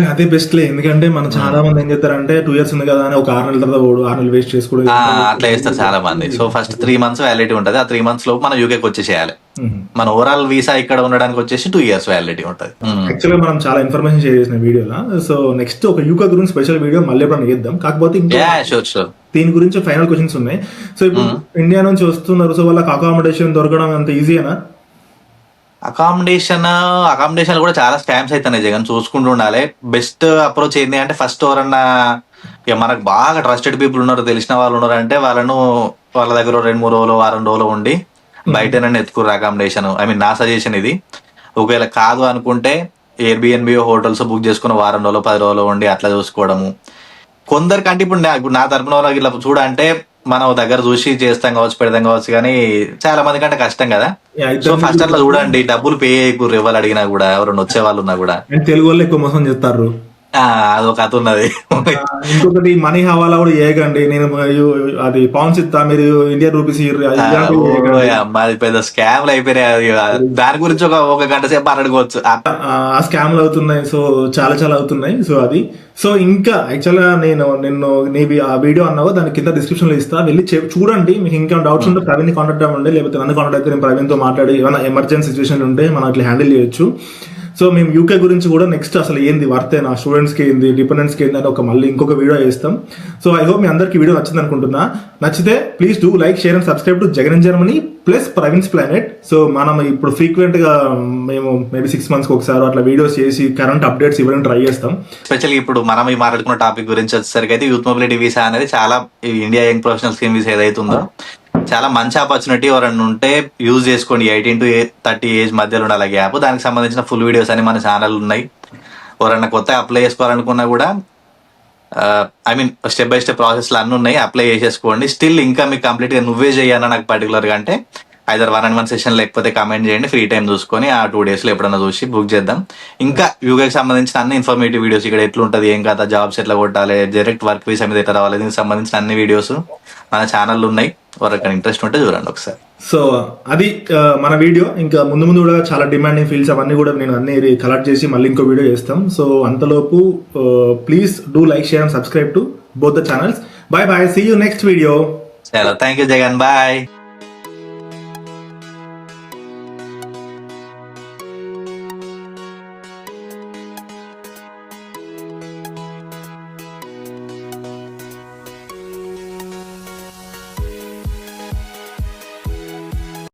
అదే బెస్ట్ లే, ఎందుకంటే మనం చాలా మంది ఏం చేస్తారంటే 2 years ఉంది కదా అని ఒక 6 నెలల తర్వాత 6 నెలలు వేస్ట్ చేసుకోవడం. అట్లా చేస్తారు చాలా మంది. సో ఫస్ట్ 3 months వ్యాలిడిటీ ఉంటుంది. ఆ 3 months లోపు మనం యూకేకి వచ్చేసేయాలి. మన ఓవరాల్ వీసా ఇక్కడ ఉండడానికి వచ్చేసి 2 years వ్యాలిడిటీ ఉంటుంది. యాక్చువల్గా మనం చాలా ఇన్ఫర్మేషన్ షేర్ చేసిన వీడియోలో. సో నెక్స్ట్ ఒక యూకే గురించి స్పెషల్ వీడియో మళ్ళీ ఎప్పుడైనా చేద్దాం. కాకపోతే షూర్ దీని గురించి ఫైనల్ క్వశ్చన్స్ ఉన్నాయి. సో ఇప్పుడు ఇండియా నుంచి వస్తున్నారు, సో వాళ్ళకి అకామిడేషన్ దొరకడం అంత ఈజీనా? అకామిడేషన్ కూడా చాలా స్కామ్స్ అవుతున్నాయి జగన్, చూసుకుంటూ ఉండాలి. బెస్ట్ అప్రోచ్ ఏంటి అంటే ఫస్ట్ ఎవరన్నా ఇక మనకు బాగా ట్రస్టెడ్ పీపుల్ ఉన్నారు, తెలిసిన వాళ్ళు ఉన్నారు అంటే వాళ్ళ దగ్గర 2-3 రోజులు 1 రోజులు ఉండి బయట ఎత్తుకుర్రు అకామిడేషన్. నా సజెషన్ ఇది. ఒకవేళ కాదు అనుకుంటే ఎయిర్బిఎన్బి హోటల్స్ బుక్ చేసుకుని 1 రోజులు 10 రోజులు ఉండి అట్లా చూసుకోవడము. కొందరికంటే ఇప్పుడు నా తరపున వాళ్ళకి ఇట్లా చూడంటే మనం దగ్గర చూసి చేస్తాం కావచ్చు, పెడతాం కావచ్చు, కానీ చాలా మంది కంటే కష్టం కదా. సో ఫస్ట్ అట్లా చూడండి, డబ్బులు పే చేయకూడదు ఎవరు అడిగినా కూడా, ఎవరైనా వచ్చే వాళ్ళు ఉన్నా కూడా. తెలుగు వాళ్ళు ఎక్కువ మోసం చేస్తారు, అదొక కథ ఉన్నది. ఇంకొకటి మనీ హవాలా కూడా చేయకండి. నేను అది పౌండ్స్ ఇస్తా, మీరు ఇండియన్ రూపీస్ అది పెద్ద స్కామ్లు అయిపోయినాయి. దాని గురించి ఒక గంట సేపు మాట్లాడుకోవచ్చు. ఆ స్కామ్లు అవుతున్నాయి, సో చాలా అవుతున్నాయి. సో అది ఇంకా యాక్చువల్గా నిన్ను ఆ వీడియో అన్నావో దాని కింద డిస్క్రిప్షన్ లో ఇస్తా, వెళ్ళి చూడండి. మీకు ఇంకా డౌట్స్ ఉంటే ప్రవీణ్ కాంటాక్ట్ అవ్వండి, లేకపోతే నన్ను కాంటాక్ట్ అయితే నేను ప్రవీణ్తో మాట్లాడి ఏమైనా ఎమర్జెన్సీ సిచ్యువేషన్ ఉంటే మనం అట్లా హ్యాండిల్ చేయొచ్చు. సో మేము యూకే గురించి కూడా నెక్స్ట్ అసలు ఏంది వర్తే నా స్టూడెంట్స్కి ఏంది, డిపెండెంట్స్కి ఏంది అని మళ్ళీ ఇంకొక వీడియో చేస్తాం. సో ఐ హోప్ మీ అందరికి వీడియో నచ్చింది అనుకుంటున్నా. నచ్చితే please do like, share and subscribe to Jagan in Germany plus Praveen's planet. So మనం ఇప్పుడు ఫ్రీక్వెంట్ గా మేము మేబీ 6 months ఒకసారి అట్లా వీడియోస్ చేసి కరెంట్ అప్డేట్స్ ఇవ్వడానికి ట్రై చేస్తాం. స్పెషల్లీ ఇప్పుడు మనం ఈ మాట్లాడుకున్న టాపిక్ గురించి వచ్చేసరికి అయితే యూత్ మొబిలిటీ వీసా అనేది చాలా India young professional scheme visa ఏదైతుందో చాలా మంచి ఆపర్చునిటీ. ఎవరన్నా ఉంటే యూజ్ చేసుకోండి. 18 to 30 ఏజ్ మధ్యలో ఉండాలి గ్యాప్. దానికి సంబంధించిన ఫుల్ వీడియోస్ అని మన ఛానల్ ఉన్నాయి. ఎవరన్నా కొత్తగా అప్లై చేసుకోవాలనుకున్నా కూడా స్టెప్ బై స్టెప్ ప్రాసెస్లు అన్నీ ఉన్నాయి, అప్లై చేసేసుకోండి. స్టిల్ ఇంకా మీకు కంప్లీట్ గా నువ్వే చేయాలని నాకు పర్టికులర్ గా అంటే ఐదర్ 1-on-1 సెషన్ లేకపోతే కమెంట్ చేయండి. ఫ్రీ టైం చూసుకొని ఆ 2 days లో ఎప్పుడన్నా చూసి బుక్ చేద్దాం. ఇంకా యూకేకి సంబంధించిన అన్ని ఇన్ఫర్మేటివ్ వీడియోస్, ఇక్కడ ఎట్లుంటది, ఏం కదా, జాబ్స్ ఎట్లా కొట్టాలి, డైరెక్ట్ వర్క్ వీసా మీద ఎట్లా రావాలి, దీనికి సంబంధించిన అన్ని వీడియోస్ మన ఛానల్ ఉన్నాయి. ఎవరికైనా ఇంట్రెస్ట్ ఉంటే చూడండి ఒకసారి. సో అది మన వీడియో. ఇంకా ముందు కూడా చాలా డిమాండింగ్ ఫీల్డ్స్ అవన్నీ కూడా నేను అన్ని కలెక్ట్ చేసి మళ్ళీ ఇంకో వీడియో చేస్తాం. సో అంతలోపు please do like, share and subscribe to both the channels. Bye see you next video. Thank you Jagan, bye.